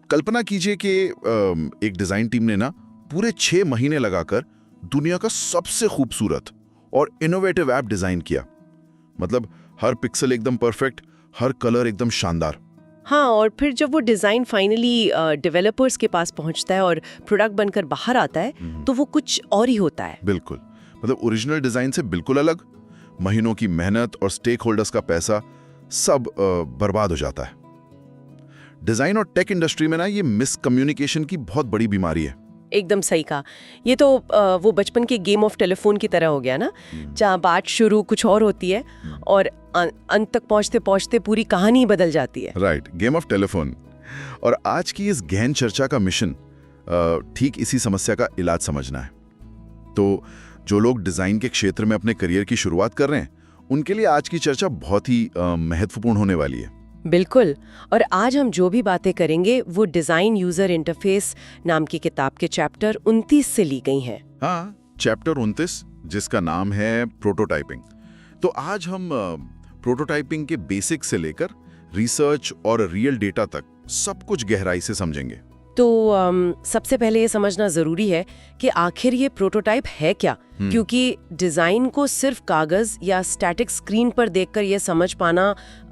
कल्पना कीजिए कि एक डिजाइन टीम ने ना पूरे 6 महीने लगाकर दुनिया का सबसे खूबसूरत और इनोवेटिव ऐप डिजाइन किया। मतलब हर पिक्सल एकदम परफेक्ट, हर कलर एकदम शानदार। हाँ, और फिर जब वो डिज़ाइन फाइनली डेवलपर्स के पास पहुंचता है और प्रोडक्ट बनकर बाहर आता है तो वो कुछ और ही होता है। बिल्कुल, मतलब ओरिजिनल डिजाइन से बिल्कुल अलग। महीनों की मेहनत और स्टेक होल्डर्स का पैसा सब बर्बाद हो जाता है। डिजाइन और टेक इंडस्ट्री में ना ये मिसकम्युनिकेशन की बहुत बड़ी बीमारी है। एकदम सही कहा। ये तो वो बचपन के गेम ऑफ टेलीफोन की तरह हो गया ना, जहाँ बात शुरू कुछ और होती है और अंत तक पहुँचते पहुँचते पूरी कहानी बदल जाती है। Right, game of telephone. और आज की इस गहन चर्चा का मिशन ठीक इसी समस्या का इलाज समझना है। तो जो लोग डिजाइन के क्षेत्र में अपने करियर की शुरुआत कर रहे हैं, उनके लिए आज की चर्चा बहुत ही महत्वपूर्ण होने वाली है। बिल्कुल। और आज हम जो भी बातें करेंगे वो डिजाइन यूजर इंटरफेस नाम की किताब के चैप्टर 29 से ली गई हैं। हाँ, चैप्टर 29, जिसका नाम है प्रोटोटाइपिंग। तो आज हम प्रोटोटाइपिंग के बेसिक से लेकर रिसर्च और रियल डेटा तक सब कुछ गहराई से समझेंगे। तो सबसे पहले ये समझना जरूरी है कि आखिर ये प्रोटोटाइप है क्या, क्योंकि डिजाइन को सिर्फ कागज या स्टैटिक स्क्रीन पर देखकर ये समझ पाना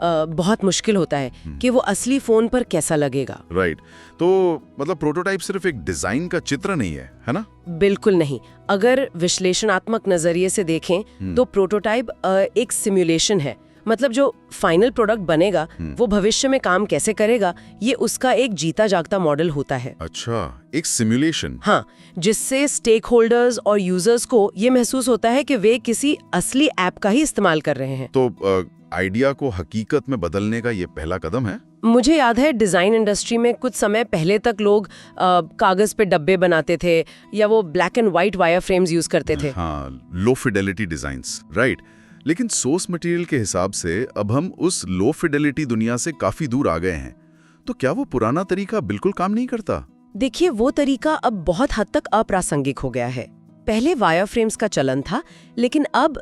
बहुत मुश्किल होता है कि वो असली फोन पर कैसा लगेगा। राइट, तो मतलब प्रोटोटाइप सिर्फ एक डिजाइन का चित्र नहीं है ना? बिल्कुल नहीं। अगर विश्लेषणात्मक नजरिए से देखें तो प्रोटोटाइप एक सिमुलेशन है। मतलब जो फाइनल प्रोडक्ट बनेगा वो भविष्य में काम कैसे करेगा, ये उसका एक जीता जागता मॉडल होता है। अच्छा, एक सिमुलेशन। हाँ, जिससे स्टेक होल्डर्स और यूजर्स को ये महसूस होता है कि वे किसी असली ऐप का ही इस्तेमाल कर रहे हैं। तो आइडिया को हकीकत में बदलने का ये पहला कदम है। मुझे याद है डिजाइन इंडस्ट्री में कुछ समय पहले तक लोग कागज पे डब्बे बनाते थे या वो black and white wire frames use करते थे। हाँ, लो फिडेलिटी डिजाइन्स, राइट। लेकिन सोर्स मटेरियल के हिसाब से अब हम उस लो फिडेलिटी दुनिया से काफी दूर आ गए हैं। तो क्या वो पुराना तरीका बिल्कुल काम नहीं करता? देखिए, वो तरीका अब बहुत हद तक अप्रासंगिक हो गया है। पहले वायर फ्रेम्स का चलन था, लेकिन अब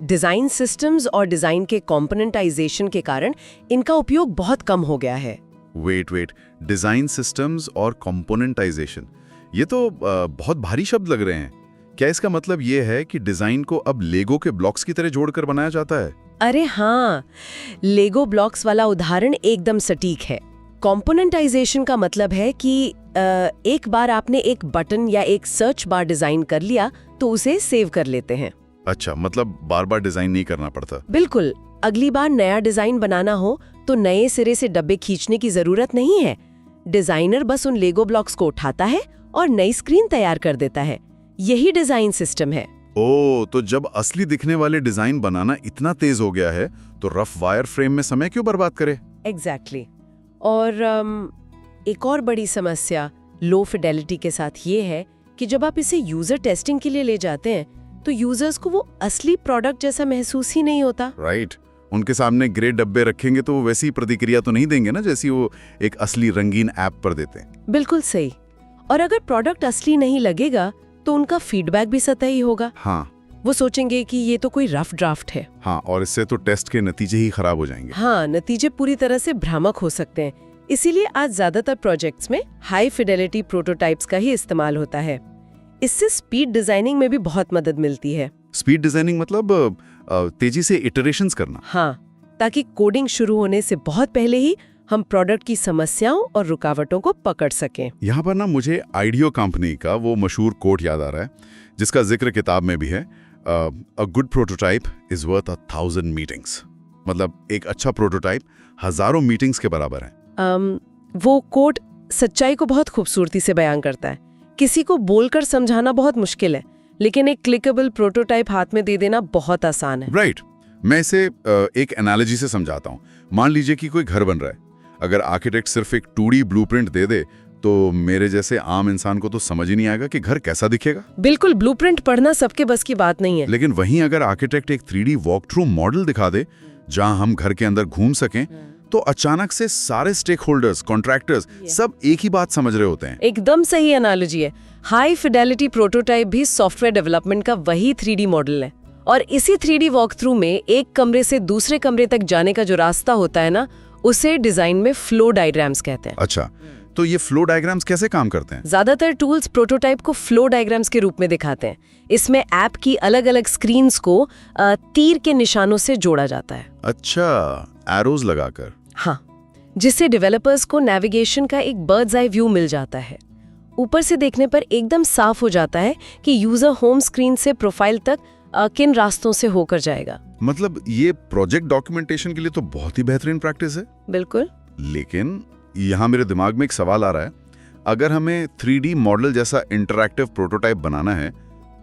डिजाइन सिस्टम्स और डिजाइन के कॉम्पोनेंटाइजेशन के कारण इनका उपयोग बहुत कम हो गया है। वेट, डिजाइन सिस्टम्स और कॉम्पोनेंटाइजेशन, ये तो बहुत भारी शब्द लग रहे हैं। क्या इसका मतलब ये है कि डिजाइन को अब लेगो के ब्लॉक्स की तरह जोड़कर बनाया जाता है? अरे हाँ, लेगो ब्लॉक्स वाला उदाहरण एकदम सटीक है। कॉम्पोनेंटाइजेशन का मतलब है कि एक बार आपने एक बटन या एक सर्च बार डिजाइन कर लिया तो उसे सेव कर लेते हैं। अच्छा, मतलब बार बार डिजाइन नहीं करना पड़ता। बिल्कुल। अगली बार नया डिजाइन बनाना हो तो नए सिरे से डब्बे खींचने की जरूरत नहीं है। डिजाइनर बस उन लेगो ब्लॉक्स को उठाता है और नई स्क्रीन तैयार कर देता है। यही डिजाइन सिस्टम है। ओह, तो जब असली दिखने वाले डिजाइन बनाना इतना तेज हो गया है तो रफ वायर फ्रेम में समय क्यों बर्बाद करे? एग्जैक्टली। और एक और बड़ी समस्या लो फिडेलिटी के साथ ये है कि जब आप इसे यूजर टेस्टिंग के लिए ले जाते हैं तो यूजर्स को वो असली प्रोडक्ट जैसा महसूस ही नहीं होता। राइट, उनके सामने ग्रे डब्बे रखेंगे तो वो वैसी प्रतिक्रिया तो नहीं देंगे ना जैसी वो एक असली रंगीन ऐप पर देते हैं। बिल्कुल सही। और अगर प्रोडक्ट असली नहीं लगेगा तो उनका फीडबैक भी सतही होगा। हाँ, वो सोचेंगे कि ये तो कोई रफ ड्राफ्ट है। हाँ, और इससे तो टेस्ट के नतीजे ही खराब हो जाएंगे। हाँ, नतीजे पूरी तरह से भ्रामक हो सकते हैं। इसीलिए आज ज्यादातर प्रोजेक्ट्स में हाई फिडेलिटी प्रोटोटाइप्स का ही इस्तेमाल होता है। इससे स्पीड डिजाइनिंग में भी बहुत मदद मिलती है। स्पीड डिजाइनिंग मतलब तेजी से इटरेशंस करना। हाँ, ताकि कोडिंग शुरू होने से बहुत पहले ही हम प्रोडक्ट की समस्याओं और रुकावटों को पकड़ सकें। यहाँ पर ना मुझे आइडियो कंपनी का वो मशहूर कोट याद आ रहा है, जिसका जिक्र किताब में भी है। A good prototype is worth 1000 meetings. मतलब एक अच्छा प्रोटोटाइप हजारों मीटिंग्स के बराबर है। वो कोट सच्चाई को बहुत खूबसूरती से बयान करता है। किसी को बोलकर समझाना बहुत मुश्किल है, लेकिन एक क्लिकेबल प्रोटोटाइप हाथ में दे देना बहुत आसान है। राइट, मैं इसे एक एनालॉजी से समझाता हूँ। मान लीजिए कि कोई घर बन रहा है। अगर आर्किटेक्ट सिर्फ एक 2D ब्लूप्रिंट दे दे तो मेरे जैसे आम इंसान को तो समझ ही नहीं आएगा कि घर कैसा दिखेगा। बिल्कुल, ब्लूप्रिंट पढ़ना सबके बस की बात नहीं है। लेकिन वहीं अगर आर्किटेक्ट एक 3D वॉक थ्रू मॉडल दिखा दे जहां हम घर के अंदर घूम सकें, तो अचानक से सारे स्टेक होल्डर्स, कॉन्ट्रैक्टर्स सब एक ही बात समझ रहे होते हैं। एकदम सही एनालॉजी है। हाई फिडेलिटी प्रोटोटाइप भी सॉफ्टवेयर डेवलपमेंट का वही 3D मॉडल है। और इसी 3D वॉक थ्रू में एक कमरे से दूसरे कमरे तक जाने का जो रास्ता होता है ना, उसे डिजाइन में फ्लो डायग्राम्स कहते हैं। अच्छा, तो ये फ्लो डायग्राम्स कैसे काम करते हैं? ज्यादातर टूल्स प्रोटोटाइप को फ्लो डायग्राम्स के रूप में दिखाते हैं। इसमें ऐप की अलग अलग स्क्रीन्स को तीर के निशानों से जोड़ा जाता है। अच्छा, एरोज लगाकर। हाँ, जिससे डेवलपर्स को नेविगेशन का एक बर्ड्स आई व्यू मिल जाता है। ऊपर से देखने पर एकदम साफ हो जाता है कि यूजर होम स्क्रीन से प्रोफाइल तक किन रास्तों से होकर जाएगा। मतलब ये प्रोजेक्ट डॉक्यूमेंटेशन के लिए तो बहुत ही बेहतरीन प्रैक्टिस है। बिल्कुल। लेकिन यहाँ मेरे दिमाग में एक सवाल आ रहा है, अगर हमें 3D मॉडल जैसा इंटरैक्टिव प्रोटोटाइप बनाना है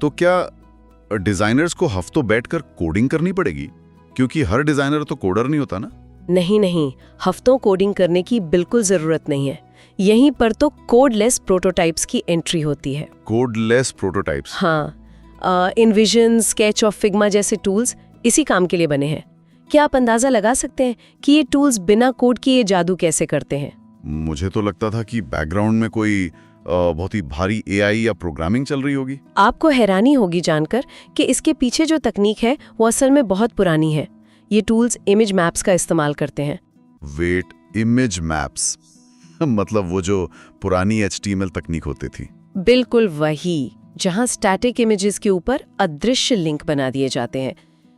तो क्या डिजाइनर्स को हफ्तों बैठकर कोडिंग करनी पड़ेगी? क्योंकि हर डिजाइनर तो कोडर नहीं होता ना। नहीं, हफ्तों कोडिंग करने की बिल्कुल जरूरत नहीं है। यहीं पर तो कोडलेस प्रोटोटाइप्स की एंट्री होती है। Cordless prototypes? हाँ, इनविजन, स्केच और फिग्मा जैसे टूल्स इसी काम के लिए बने हैं। क्या आप अंदाजा लगा सकते हैं कि ये टूल्स बिना कोड किए जादू कैसे करते हैं? मुझे तो लगता था कि बैकग्राउंड में कोई बहुत ही भारी AI या प्रोग्रामिंग चल रही होगी। आपको हैरानी होगी जानकर कि इसके पीछे जो तकनीक है वो असल में बहुत पुरानी है। ये टूल्स इमेज मैप्स का इस्तेमाल करते हैं। Wait, image maps? मतलब वो जो पुरानी HTML तकनीक होती थी? बिल्कुल वही, जहां स्टैटिक इमेजेस के ऊपर अदृश्य लिंक बना दिए जाते हैं।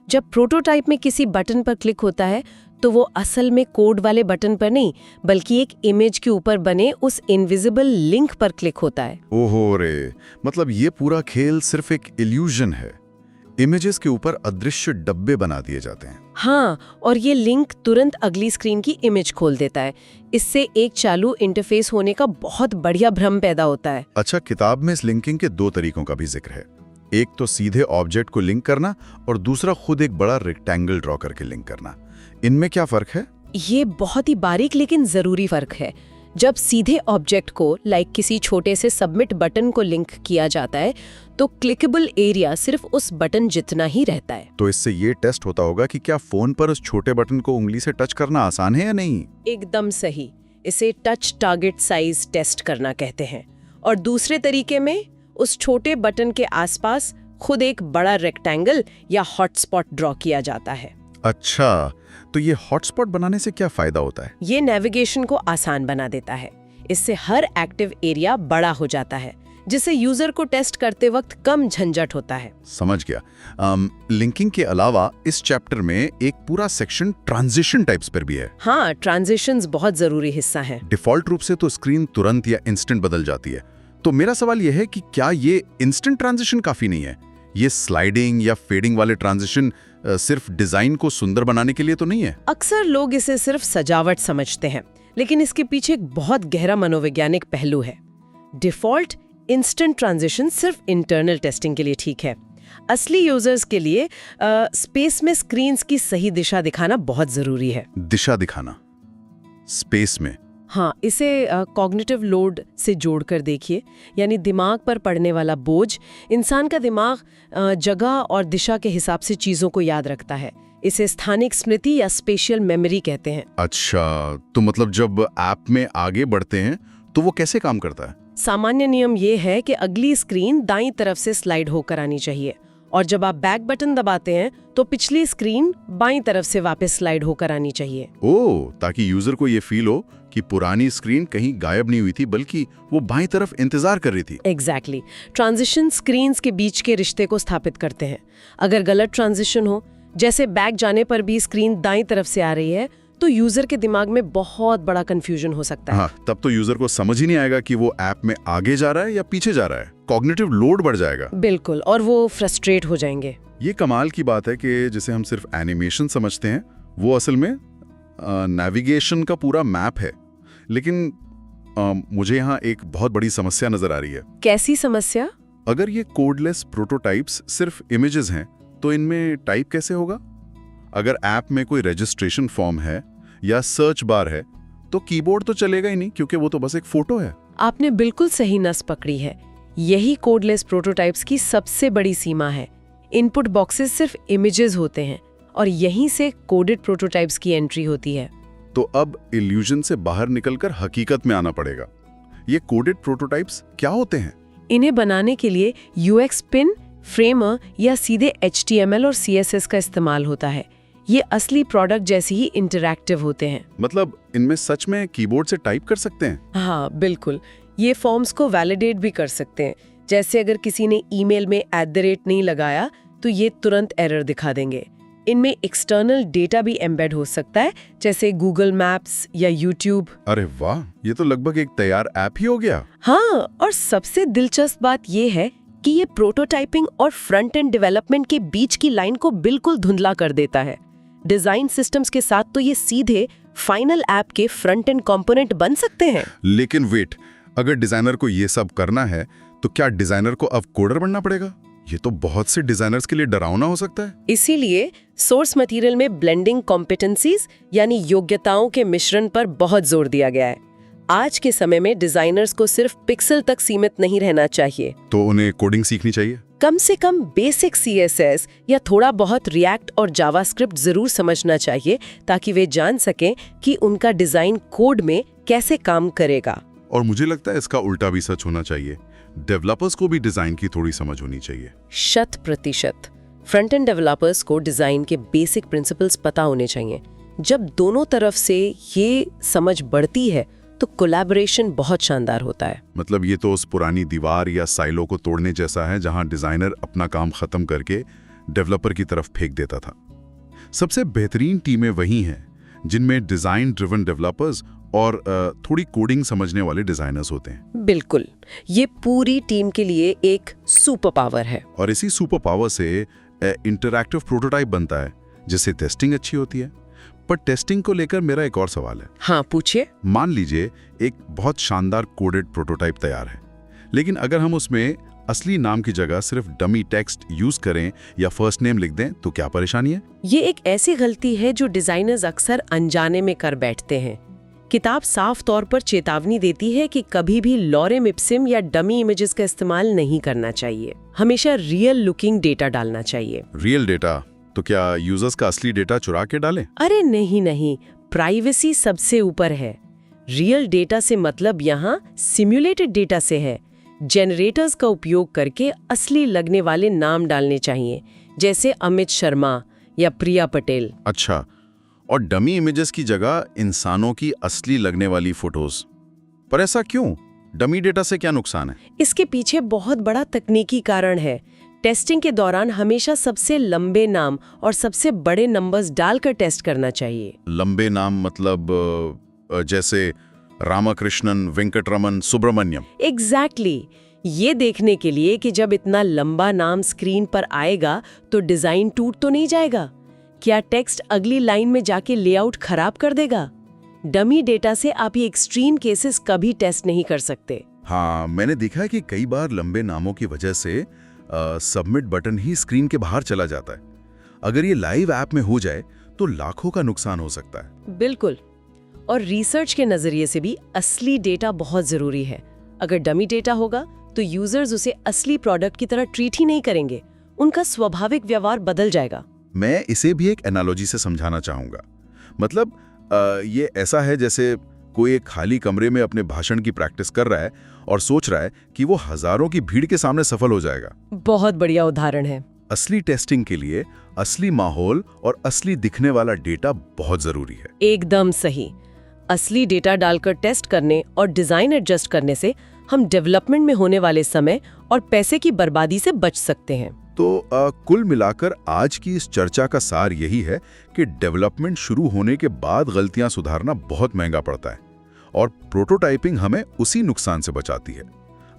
जब प्रोटोटाइप में किसी बटन पर क्लिक होता है तो वो असल में कोड वाले बटन पर नहीं बल्कि एक इमेज के ऊपर बने उस इनविजिबल लिंक पर क्लिक होता है। ओहो रे, मतलब ये पूरा खेल सिर्फ एक इल्यूजन है। इमेजेस के ऊपर अदृश्य डब्बे बना दिए जाते हैं। हाँ, और ये लिंक तुरंत अगली स्क्रीन की इमेज खोल देता है। इससे एक चालू इंटरफेस होने का बहुत बढ़िया भ्रम पैदा होता है। अच्छा, किताब में इस लिंकिंग के 2 तरीकों का भी जिक्र है। एक तो सीधे ऑब्जेक्ट को लिंक करना और दूसरा खुद एक बड़ा रेक्टेंगल ड्रॉ करके लिंक करना। इनमें क्या फर्क है? ये बहुत ही बारीक लेकिन जरूरी फर्क है। जब सीधे ऑब्जेक्ट को किसी छोटे से सबमिट बटन को लिंक किया जाता है तो क्लिकेबल एरिया सिर्फ उस बटन जितना ही रहता है। तो इससे ये टेस्ट होता होगा कि क्या फोन पर उस छोटे बटन को उंगली से टच करना आसान है या नहीं? एकदम सही। इसे टच टारगेट साइज टेस्ट करना कहते हैं। और दूसरे तरीके में उस छोटे बटन के आसपास खुद एक बड़ा रेक्टेंगल या हॉटस्पॉट ड्रॉ किया जाता है। अच्छा, तो ये हॉटस्पॉट बनाने से क्या फायदा होता है? ये नेविगेशन को आसान बना देता है। इससे हर एक्टिव एरिया बड़ा हो जाता है, जिससे यूजर को टेस्ट करते वक्त कम झंझट होता है। समझ गया। लिंकिंग के अलावा इस चैप्टर में एक पूरा सेक्शन ट्रांजिशन टाइप्स पर भी है। हाँ, ट्रांजिशंस बहुत जरूरी हिस्सा है। डिफॉल्ट रूप से तो स्क्रीन तुरंत या इंस्टेंट बदल जाती है। तो मेरा सवाल यह है कि क्या ये इंस्टेंट ट्रांजिशन काफी नहीं है? ये स्लाइडिंग या फेडिंग वाले ट्रांजिशन सिर्फ डिजाइन को सुंदर बनाने के लिए तो नहीं है? अक्सर लोग इसे सिर्फ सजावट समझते हैं, लेकिन इसके पीछे एक बहुत गहरा मनोवैज्ञानिक पहलू है। डिफॉल्ट इंस्टेंट ट्रांजिशन सिर्फ इंटरनल टेस्टिंग के लिए ठीक है। असली यूजर्स के लिए स्पेस में स्क्रीन्स की सही दिशा दिखाना बहुत जरूरी है। दिशा दिखाना स्पेस में? हाँ, इसे कॉग्निटिव लोड से जोड़कर देखिए। यानी दिमाग पर पड़ने वाला बोझ। इंसान का दिमाग जगह और दिशा के हिसाब से चीजों को याद रखता है। इसे स्थानिक स्मृति या स्पेशियल मेमोरी कहते हैं। अच्छा, तो मतलब जब ऐप में आगे बढ़ते हैं तो वो कैसे काम करता है? सामान्य नियम ये है कि अगली स्क्रीन दाईं तरफ से स्लाइड होकर आनी चाहिए और जब आप बैक बटन दबाते हैं तो पिछली स्क्रीन बाईं तरफ से वापस स्लाइड होकर आनी चाहिए। ओह, ताकि यूजर को ये फील हो कि पुरानी स्क्रीन कहीं गायब नहीं हुई थी बल्कि वो बाईं तरफ इंतजार कर रही थी। एग्जैक्टली। ट्रांजिशन स्क्रीन्स के बीच के रिश्ते को स्थापित करते हैं। अगर गलत ट्रांजिशन हो, जैसे बैक जाने पर भी स्क्रीन दाईं तरफ से आ रही है, तो यूजर के दिमाग में बहुत बड़ा कंफ्यूजन हो सकता है। हाँ, तब तो यूजर को समझ ही नहीं आएगा कि वो ऐप में आगे जा रहा है या पीछे जा रहा है। कॉग्निटिव लोड बढ़ जाएगा। बिल्कुल, और वो फ्रस्ट्रेट हो जाएंगे। ये कमाल की बात है कि जिसे हम सिर्फ एनिमेशन समझते हैं वो असल में नेविगेशन का पूरा मैप है। लेकिन मुझे यहाँ एक बहुत बड़ी समस्या नजर आ रही है। कैसी समस्या? अगर ये कोडलेस प्रोटोटाइप्स सिर्फ इमेजेस हैं तो इनमें टाइप कैसे होगा? अगर ऐप में कोई रजिस्ट्रेशन फॉर्म है या सर्च बार है तो कीबोर्ड तो चलेगा ही नहीं, क्योंकि वो तो बस एक फोटो है। आपने बिल्कुल सही नस पकड़ी है। यही कोडलेस प्रोटोटाइप्स की सबसे बड़ी सीमा है। इनपुट बॉक्सेस सिर्फ इमेजेस होते हैं और यहीं से कोडेड प्रोटोटाइप्स की एंट्री होती है। तो अब इल्यूजन से बाहर निकलकर हकीकत में आना पड़ेगा। ये कोडेड प्रोटोटाइप्स क्या होते हैं? इन्हें बनाने के लिए UX पिन, फ्रेमर या सीधे HTML और CSS का इस्तेमाल होता है। ये असली प्रोडक्ट जैसे ही इंटरैक्टिव होते हैं। मतलब इनमें सच में कीबोर्ड से टाइप कर सकते हैं? हाँ बिल्कुल, ये फॉर्म्स को वैलिडेट भी कर सकते हैं। जैसे अगर किसी ने ईमेल में @ नहीं लगाया तो ये तुरंत एरर दिखा देंगे। इनमें एक्सटर्नल डेटा भी एम्बेड हो सकता है, जैसे गूगल मैप्स या यूट्यूब। अरे वाह, ये तो लगभग एक तैयार ऐप ही हो गया। हाँ, और सबसे दिलचस्प बात ये है कि ये प्रोटोटाइपिंग और फ्रंट एंड डेवलपमेंट के बीच की लाइन को बिल्कुल धुंधला कर देता है। डिजाइन सिस्टम्स के साथ तो ये सीधे फाइनल ऐप के फ्रंट एंड कंपोनेंट बन सकते हैं। लेकिन वेट, अगर डिजाइनर को ये सब करना है तो क्या डिजाइनर को अब कोडर बनना पड़ेगा? ये तो बहुत से डिजाइनर्स के लिए डरावना हो सकता है। इसीलिए सोर्स मटेरियल में ब्लेंडिंग कॉम्पिटेंसीज यानी योग्यताओं के मिश्रण पर बहुत जोर दिया गया है। आज के समय में डिजाइनर्स को सिर्फ पिक्सल तक सीमित नहीं रहना चाहिए। तो उन्हें कोडिंग सीखनी चाहिए? कम से कम बेसिक CSS या थोड़ा बहुत रिएक्ट और जावास्क्रिप्ट जरूर समझना चाहिए, ताकि वे जान सकें कि उनका डिजाइन कोड में कैसे काम करेगा। और मुझे लगता है इसका उल्टा भी सच होना चाहिए। डेवलपर्स को भी डिजाइन की थोड़ी समझ होनी चाहिए। 100%। फ्रंट एंड डेवलपर्स को डिजाइन के बेसिक प्रिंसिपल्स पता होने चाहिए। जब दोनों तरफ से ये समझ बढ़ती है तो कोलैबोरेशन बहुत शानदार होता है। मतलब ये तो उस पुरानी दीवार या साइलो को तोड़ने जैसा है जहां डिजाइनर अपना काम खत्म करके डेवलपर की तरफ फेंक देता था। सबसे बेहतरीन टीमें वही हैं जिनमें डिजाइन ड्रिवन डेवलपर्स और थोड़ी कोडिंग समझने वाले डिजाइनर्स होते हैं। बिल्कुल, ये पूरी टीम के लिए एक सुपर पावर है। और इसी सुपर पावर से इंटरैक्टिव प्रोटोटाइप बनता है, जिससे टेस्टिंग अच्छी होती है। पर टेस्टिंग को लेकर मेरा एक और सवाल है। हाँ पूछिए। मान लीजिए एक बहुत शानदार कोडेड प्रोटोटाइप तैयार है, लेकिन अगर हम उसमें असली नाम की जगह सिर्फ डमी टेक्स्ट यूज करें या फर्स्ट नेम लिख दें तो क्या परेशानी है? ये एक ऐसी गलती है जो डिजाइनर्स अक्सर अनजाने में कर बैठते हैं। किताब साफ तौर पर चेतावनी देती है कि कभी भी लॉरेम इप्सिम या डमी इमेजेस का इस्तेमाल नहीं करना चाहिए। हमेशा रियल लुकिंग डेटा डालना चाहिए। Real data? तो क्या यूजर्स का असली डेटा चुरा के डालें? अरे नहीं, प्राइवेसी सबसे ऊपर है। रियल डेटा से मतलब यहाँ सिम्युलेटेड डेटा से है। जनरेटर्स का उपयोग करके असली लगने वाले नाम डालने चाहिए, जैसे अमित शर्मा या प्रिया पटेल। अच्छा, और डमी इमेजेस की जगह इंसानों की असली लगने वाली फोटोज। पर ऐसा क्यों? डमी डेटा से क्या नुकसान है? इसके पीछे बहुत बड़ा तकनीकी कारण है। टेस्टिंग के दौरान हमेशा सबसे लंबे नाम और सबसे बड़े नंबर्स डालकर टेस्ट करना चाहिए। लंबे नाम मतलब जैसे रामाकृष्णन, वेंकटरमन, सुब्रमण्यम। एग्जैक्टली। ये देखने के लिए कि जब इतना लंबा नाम स्क्रीन पर आएगा तो डिजाइन टूट तो नहीं जाएगा, क्या टेक्स्ट अगली लाइन में जाके लेआउट खराब कर देगा। डमी डेटा से आप ये एक्सट्रीम केसेस कभी टेस्ट नहीं कर सकते। हाँ, मैंने देखा है कि कई बार लंबे नामों की वजह से सबमिट बटन ही स्क्रीन के बाहर चला जाता है। अगर ये लाइव ऐप में हो जाए तो लाखों का नुकसान हो सकता है। बिल्कुल। और रिसर्च के नजरिए से भी असली डेटा बहुत जरूरी है। अगर डमी डेटा होगा तो यूजर्स उसे असली प्रोडक्ट की तरह ट्रीट ही नहीं करेंगे, उनका स्वाभाविक व्यवहार बदल जाएगा। मैं इसे भी एक एनालॉजी से समझाना चाहूंगा। मतलब ये ऐसा है जैसे कोई एक खाली कमरे में अपने भाषण की प्रैक्टिस कर रहा है और सोच रहा है कि वो हजारों की भीड़ के सामने सफल हो जाएगा। बहुत बढ़िया उदाहरण है। असली टेस्टिंग के लिए असली माहौल और असली दिखने वाला डेटा बहुत जरूरी है। एकदम सही। असली डेटा डालकर टेस्ट करने और डिजाइन एडजस्ट करने से हम डेवलपमेंट में होने वाले समय और पैसे की बर्बादी से बच सकते हैं। तो कुल मिलाकर आज की इस चर्चा का सार यही है कि डेवलपमेंट शुरू होने के बाद गलतियां सुधारना बहुत महंगा पड़ता है और प्रोटोटाइपिंग हमें उसी नुकसान से बचाती है।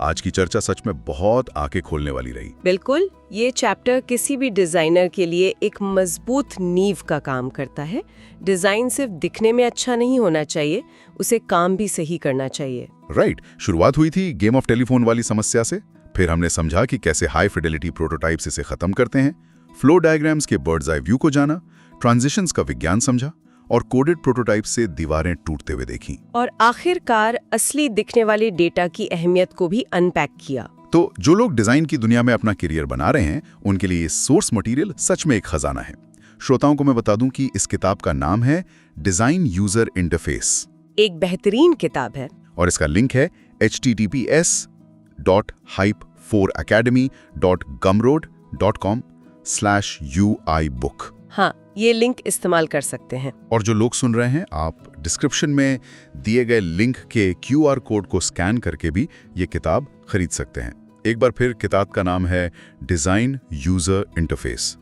आज की चर्चा सच में बहुत आंखें खोलने वाली रही। बिल्कुल, ये चैप्टर किसी भी डिजाइनर के लिए एक मजबूत नींव का काम करता है। डिजाइन सिर्फ दिखने में अच्छा नहीं होना चाहिए, उसे काम भी सही करना चाहिए। राइट। शुरुआत हुई थी गेम ऑफ टेलीफोन वाली समस्या से, फिर हमने समझा कि कैसे हाई फिडेलिटी प्रोटोटाइप्स इसे खत्म करते हैं, फ्लो डायग्राम्स के बर्ड्स आई व्यू को जाना, ट्रांजिशंस का विज्ञान समझा और कोडेड प्रोटोटाइप से दीवारें टूटते हुए देखी, और आखिरकार असली दिखने वाले डेटा की अहमियत को भी अनपैक किया। तो जो लोग डिजाइन की दुनिया में अपना करियर बना रहे हैं उनके लिए सोर्स मटेरियल सच में एक खजाना है। श्रोताओं को मैं बता दूं कि इस किताब का नाम है डिजाइन यूजर इंटरफेस। एक बेहतरीन किताब है और इसका लिंक है https:/hype4academy.gumroad.com/UI book। हाँ, ये लिंक इस्तेमाल कर सकते हैं। और जो लोग सुन रहे हैं, आप डिस्क्रिप्शन में दिए गए लिंक के QR कोड को स्कैन करके भी ये किताब खरीद सकते हैं। एक बार फिर किताब का नाम है डिज़ाइन यूज़र इंटरफेस।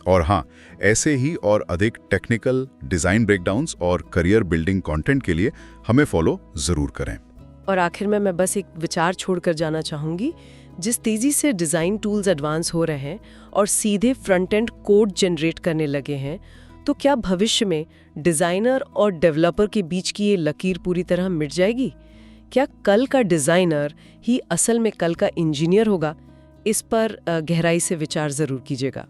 और हाँ, ऐसे ही और अधिक टेक्निकल डिज़ाइन ब्रेकडाउन्स और करियर बिल्डिंग कंटेंट के लिए हमें फॉलो ज़रूर करें। और आखिर में मैं बस एक विचार छोड़कर जाना चाहूँगी, जिस तेज़ी से डिज़ाइन टूल्स एडवांस हो रहे हैं और सीधे फ्रंट एंड कोड जनरेट करने लगे हैं, तो क्या भविष्य में डिज़ाइनर और डेवलपर के बीच की ये लकीर पूरी तरह मिट जाएगी? क्या कल का डिज़ाइनर ही असल में कल का इंजीनियर होगा? इस पर गहराई से विचार ज़रूर कीजिएगा।